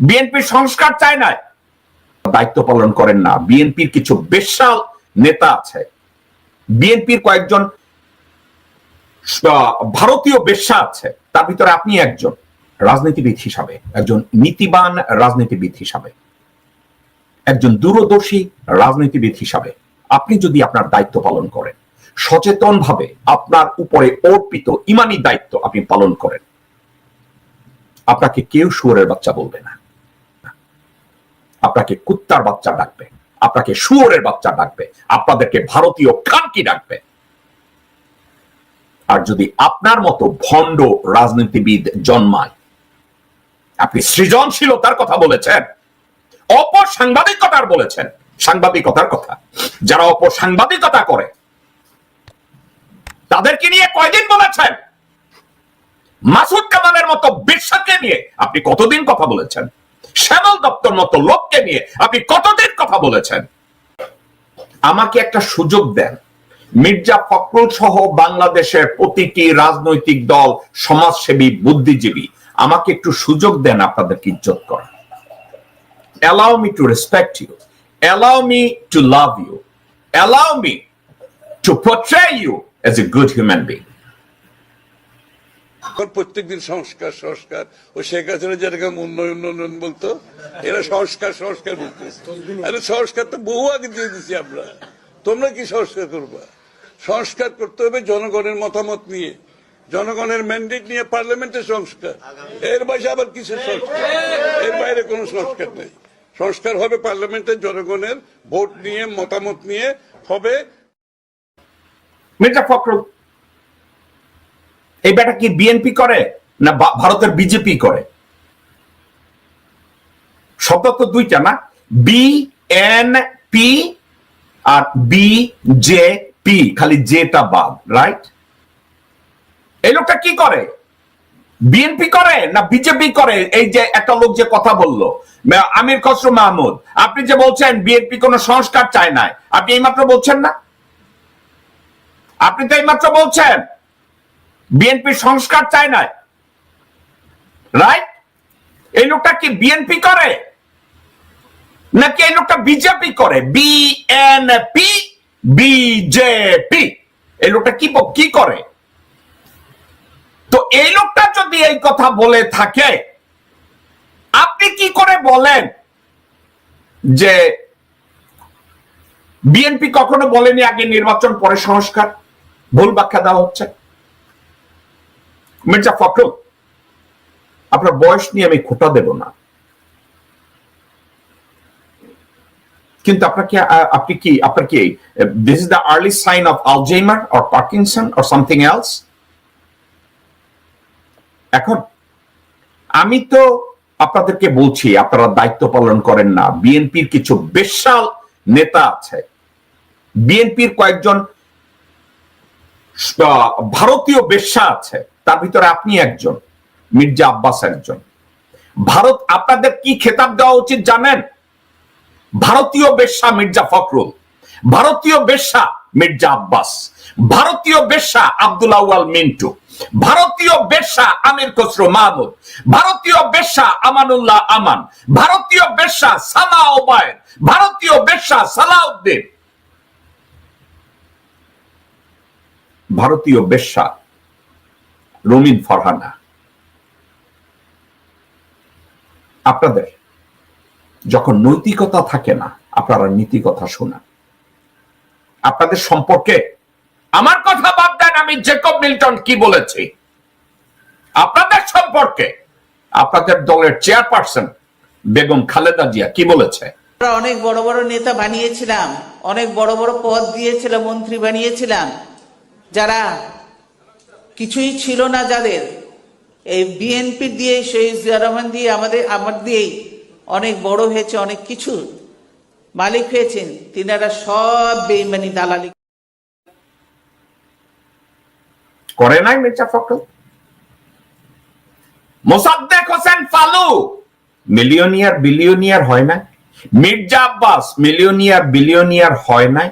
বিএনপির সংস্কার চায় না, দায়িত্ব পালন করেন না। বিএনপির কিছু বেশ্যাল নেতা আছে, বিএনপির কয়েকজন ভারতীয় বেশ্যা আছে, তার ভিতরে আপনি একজন। রাজনীতিবিদ হিসাবে, একজন নীতিবান রাজনীতিবিদ হিসাবে, একজন দূরদর্শী রাজনীতিবিদ হিসাবে আপনি যদি আপনার দায়িত্ব পালন করেন, সচেতনভাবে আপনার উপরে অর্পিত ইমানি দায়িত্ব আপনি পালন করেন, আপনাকে কেউ শুয়োরের বাচ্চা বলবে না, আপনাকে কুত্তার বাচ্চা ডাকবে, আপনাকে শুয়োরের বাচ্চা ডাকবে, আপনাদেরকে ভারতীয় খানকি ডাকবে। আর যদি আপনার মতো ভণ্ড রাজনীতিবিদ জন্মায়, আপনি সৃজনশীলতার কথা বলেছেন, অপসাংবাদিকতার বলেছেন, সাংবাদিকতার কথা, যারা অপসাংবাদিকতা করে তাদেরকে নিয়ে কয়দিন বলেছেন? মাসুদ কামালের মতো বেশ্যাকে নিয়ে আপনি কতদিন কথা বলেছেন? শ্যামল দপ্তর মতো লোককে নিয়ে আপনি কতদিন কথা বলেছেন? আমাকে একটা সুযোগ দেন, মির্জা ফখরুল সহ বাংলাদেশের প্রতিটি রাজনৈতিক দল, সমাজসেবী, বুদ্ধিজীবী, আমাকে একটু সুযোগ দেন আপনাদেরকে ইজ্জত করার। Allow me to respect you, allow me to love you, allow me to portray you as a good human being. প্রত্যেকদিন সংস্কার সংস্কার, ও শেখ হাসিনা যেটাকে উন্নয়ন উন্নয়ন বলতো, এরা সংস্কার সংস্কার বলতো। আরে সংস্কার তো বহু আগে দিয়ে দিচ্ছি আমরা, তোমরা কি সংস্কার করবা? সংস্কার করতে হবে জনগণের মতামত নিয়ে, জনগণের ম্যান্ডেট নিয়ে পার্লামেন্টের সংস্কার। এর বাইরে আবার কিসের সংস্কার? এর বাইরে কোনো সংস্কার নেই। সংস্কার হবে পার্লামেন্টের জনগণের ভোট নিয়ে, মতামত নিয়ে হবে। মির্জা ফখরুল এই ব্যাটা কি বিএনপি করে না ভারতের বিজেপি করে? শব্দ তো দুইটা না, বিএনপি আর বিজেপি, খালি জেটা বাদ, রাইট? এই লোকটা কি করে? বিএনপি করে না বিজেপি করে? এই যে একটা লোক যে কথা বললো, আমির খসরু মাহমুদ, আপনি যে বলছেন বিএনপি কোন সংস্কার চায় না, আপনি এইমাত্র বলছেন না? আপনি তো এইমাত্র বলছেন বিএনপি সংস্কার চায় না, রাইট? এই লোকটা কি বিএনপি করে নাকি এই লোকটা বিজেপি করে? বিএনপি বিজেপি, এই লোকটা কি করে? তো এই লোকটা যদি এই কথা বলে থাকে, আপনি কি করে বলেন যে বিএনপি কখনো বলেনি আগে নির্বাচন পরে সংস্কার? ভুল ব্যাখ্যা দেওয়া হচ্ছে। মির্জা ফখরুল, আপনার বয়স নিয়ে আমি খোঁটা দেব না, কিন্তু আপনার কি this is the early sign of Alzheimer or Parkinson or something else? এখন আমি তো আপনাদেরকে বলছি, আপনারা দায়িত্ব পালন করেন না। বিএনপির কিছু বেশ্যাল নেতা আছে, বিএনপির কয়েকজন ভারতীয় বেশ্যা আছে, তার ভিতরে আপনি একজন, মির্জা আব্বাস একজন। ভারত আপনাদের কি খেতাব দেওয়া উচিত জানেন? ভারতীয় বেশ্যা মির্জা ফখরুল, ভারতীয় বেশ্যা মির্জা আব্বাস, ভারতীয় বেশ্যা আব্দুল আউয়াল মিন্টু, ভারতীয় বেশ্যা আমির খসরু মাহমুদ, ভারতীয় বেশ্যা আমানুল্লাহ আমান, ভারতীয় বেশ্যা সানা ওবায়েদ, ভারতীয় বেশ্যা সালাউদ্দিন, ভারতীয় বেশ্যা রমিন ফারহানা। আপনাদের যখন নৈতিকতা থাকে না, আপনারা নীতি কথা শোনান। আপনাদের সম্পর্কে আমার কথা বাদ দেন, আমি জেকব মিল্টন কি বলেছি আপনাদের সম্পর্কে, আপনাদের দলের চেয়ারপারসন বেগম খালেদা জিয়া কি বলেছে? অনেক বড় বড় নেতা বানিয়েছিলাম, অনেক বড় বড় পদ দিয়েছিলাম, মন্ত্রী বানিয়েছিলাম, যারা কিছুই ছিল না, যাদের এই বিএনপি দিয়ে, শহীদ জিয়া রহমান দিয়ে, আমার দিয়েই অনেক বড় হয়েছে, অনেক কিছু মালিক হয়েছেন, তিনারা সব বেঈমানি দালালি করে নাই মির্জা ফখরুল? মোসাদ্দেক হোসেন ফালু মিলিয়নিয়ার বিলিয়নিয়ার হয় না? মির্জা আব্বাস মিলিয়নিয়ার বিলিয়নিয়ার হয় নাই?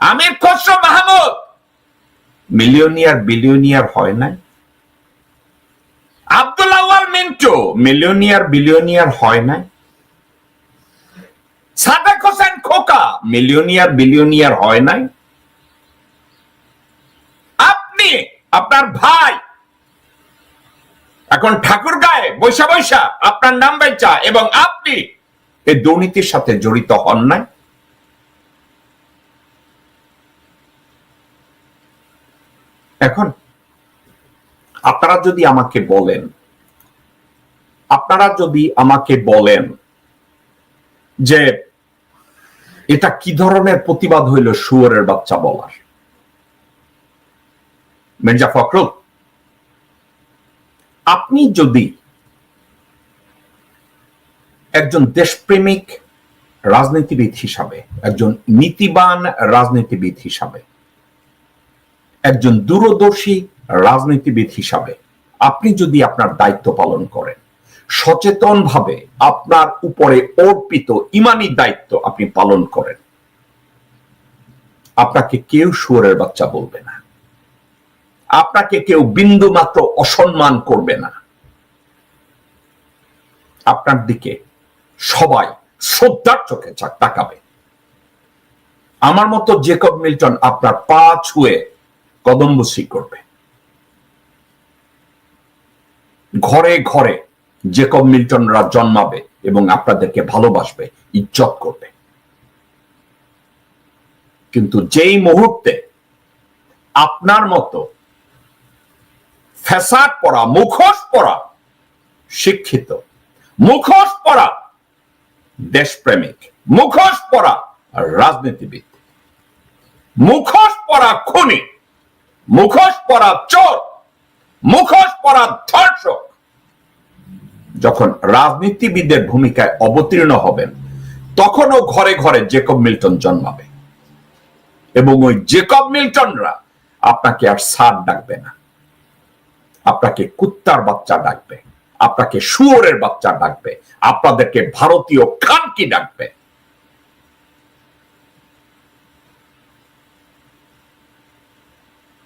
আমির খসরু মাহমুদ মিলিয়নিয়ার বিলিয়নিয়ার হয় নাই? আব্দুল আউয়াল মিন্টু মিলিয়নিয়ার বিলিয়নিয়ার হয় না? সাদেক হোসেন খোকা মিলিয়নিয়ার বিলিয়নিয়ার হয় নাই? আপনি, আপনার ভাই এখন ঠাকুরগাঁয়ে বৈশা বৈশা আপনার নাম বেচা, এবং আপনি এই দুর্নীতির সাথে জড়িত হন নাই? এখন আপনারা যদি আমাকে বলেন যে এটা কি ধরনের প্রতিবাদ হইল শুয়োরের বাচ্চা বলার, মির্জা ফখরুল, আপনি যদি একজন দেশপ্রেমিক রাজনীতিবিদ হিসাবে, একজন নীতিবান রাজনীতিবিদ হিসাবে, একজন দূরদর্শী রাজনীতিবিদ হিসাবে আপনি যদি আপনার দায়িত্ব পালন করেন, সচেতনভাবে আপনার উপরে অর্পিত ইমানি দায়িত্ব আপনি পালন করেন, আপনাকে কেউ শুয়োরের বাচ্চা বলবে না, আপনাকে কেউ বিন্দু মাত্র অসম্মান করবে না, আপনার দিকে সবাই শ্রদ্ধার চোখে তাকাবে। আমার মতো জেকব মিল্টন আপনার পা ছুঁয়ে কদমবুসি করবে। ঘরে ঘরে জেকব মিল্টনরা জন্মাবে এবং আপনাদেরকে ভালোবাসবে, ইজ্জত করবে। কিন্তু যেই মুহূর্তে আপনার মতো ফ্যাসাদ পরা, মুখোশ পরা শিক্ষিত, মুখোশ পরা দেশপ্রেমিক, মুখোশ পরা রাজনীতিবিদ, মুখোশ পরা খুনি, মুখোশ পরা চোর, মুখোশ পরা ধর্ষক যখন রাজনীতিবিদের ভূমিকায় অবতীর্ণ হবেন, তখনও ঘরে ঘরে জেকব মিল্টন জন্মাবে এবং ওই জেকব মিল্টনরা আপনাকে আর স্যার ডাকবে না, আপনাকে কুত্তার বাচ্চা ডাকবে, আপনাকে শুয়োরের বাচ্চা ডাকবে, আপনাদেরকে ভারতীয় খানকি ডাকবে।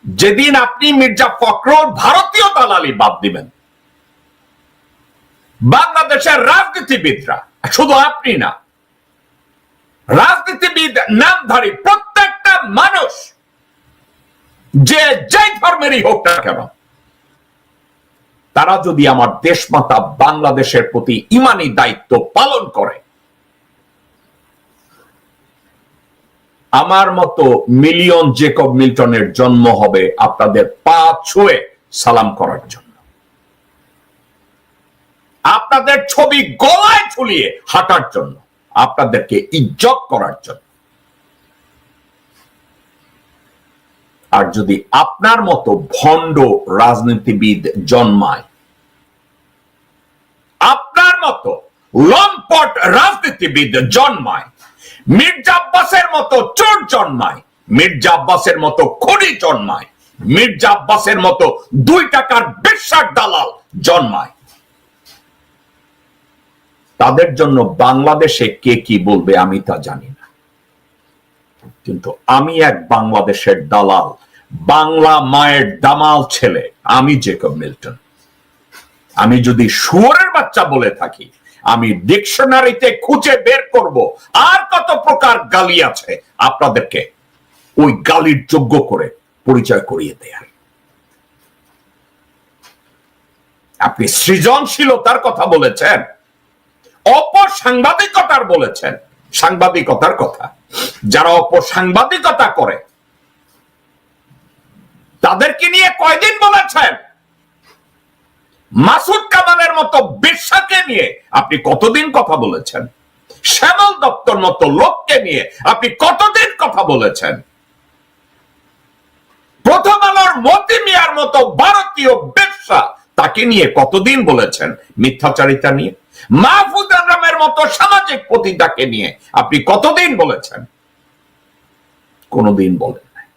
যেদিন আপনি মির্জা ফখরুল ভারতীয় দালালি বাদ দিবেন, বাংলাদেশের রাজনীতিবিদরা, শুধু আপনি না, রাজনীতিবিদ নামধারী প্রত্যেকটা মানুষ যে যেই ধর্মেরই হোক না কেন, তারা যদি আমার দেশমাতা বাংলাদেশের প্রতি ইমানি দায়িত্ব পালন করে, আমার মতো মিলিয়ন জেকব মিল্টনের জন্ম হবে আপনাদের পা ছুঁয়ে সালাম করার জন্য, আপনাদের ছবি গলায় ঝুলিয়ে হাঁটার জন্য, আপনাদেরকে ইজ্জত করার জন্য। আর যদি আপনার মতো ভণ্ড রাজনীতিবিদ জন্মায়, আপনার মতো লম্পট রাজনীতিবিদ জন্মায়, মির্জা আব্বাসের মতো চোর জন্মায়, মির্জা আব্বাসের মতো খুনি জন্মায়, মির্জা আব্বাসের মতো 2 টাকার বেশ্যার দালাল জন্মায়, তাদের জন্য বাংলাদেশে কে কি বলবে আমি তা জানি না। কিন্তু আমি এক বাংলাদেশের দালাল, বাংলা মায়ের দামাল ছেলে, আমি জেকব মিল্টন। আমি যদি শুয়োরের বাচ্চা বলে থাকি, আমি ডিকশনারিতে খুঁজে বের করব আর কত প্রকার গালি আছে, আপনাদেরকে ওই গালির যোগ্য করে পরিচয় করিয়ে দেয়ার। আপনি সৃজনশীলতার কথা বলেছেন, অপসাংবাদিকতার বলেছেন, সাংবাদিকতার কথা। যারা অপসাংবাদিকতা করে তাদেরকে নিয়ে কয়দিন বলেছেন? মাসুদ কামালের মতো বেশ্যাকে নিয়ে আপনি কতদিন কথা বলেছেন? শ্যামল দপ্তর মতো লোককে নিয়ে আপনি কতদিন কথা বলেছেন? প্রথম আলোর মতি মিয়ার মতো ভারতীয় বেশ্যা, তাকে নিয়ে কতদিন বলেছেন? মিথ্যাচারিতা নিয়ে। মাহফুজ আলমের মতো সামাজিক পতিতাকে নিয়ে আপনি কতদিন বলেছেন? কোনদিন বলেন নাই,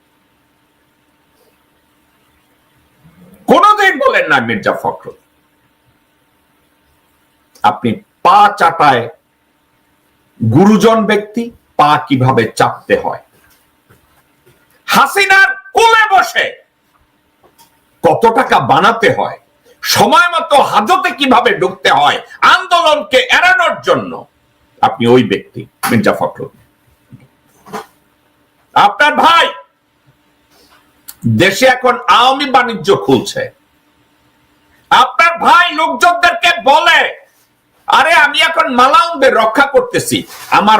কোনদিন বলেন না। মির্জা ফখরুল, আপনি পা চাটায় গুরুজন ব্যক্তি, পা কিভাবে চাপতে হয়, হাসিনার কোলে বসে কত টাকা বানাতে হয়, সময় মতো হাজতে কিভাবে ঢুকতে হয় আন্দোলনকে এড়ানোর জন্য, আপনি ওই ব্যক্তি মির্জা ফখরুল। আপনার ভাই দেশে এখন আওয়ামী বাণিজ্য খুলছে। আপনার ভাই লোকজনদেরকে বলে, আরে আমি এখন মালাউনদের রক্ষা করতেছি, আমার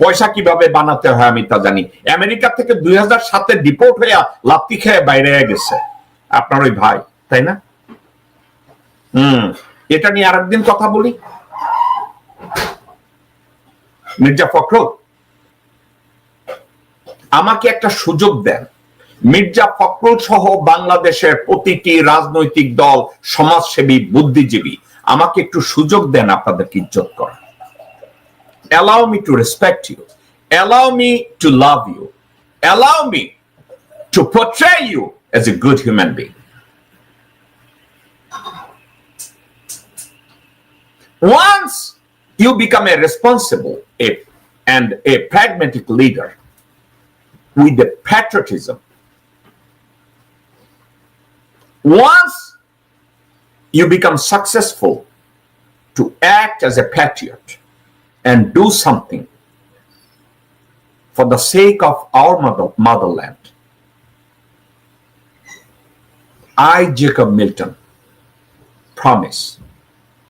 পয়সা কিভাবে বানাতে হয় আমি তা জানি। আমেরিকা থেকে 2007 ডিপোর্ট হয়ে লাত্তি খেয়ে বাইরে গেছে আপনার ওই ভাই, তাই না? এটা নিয়ে আরেকদিন কথা বলি। মির্জা ফখরুল, আমাকে একটা সুযোগ দেন। মির্জা ফখরুল সহ বাংলাদেশের প্রতিটি রাজনৈতিক দল, সমাজসেবী, বুদ্ধিজীবী, আমাকে একটু সুযোগ দেন আপনাদেরকে ইজ্জত করার। Allow me to respect you. Allow me to love you. Allow me to portray you as a good human being. Once you become a responsible and a pragmatic leader with the patriotism, once you become successful to act as a patriot and do something for the sake of our motherland, I, Jacob Milton, promise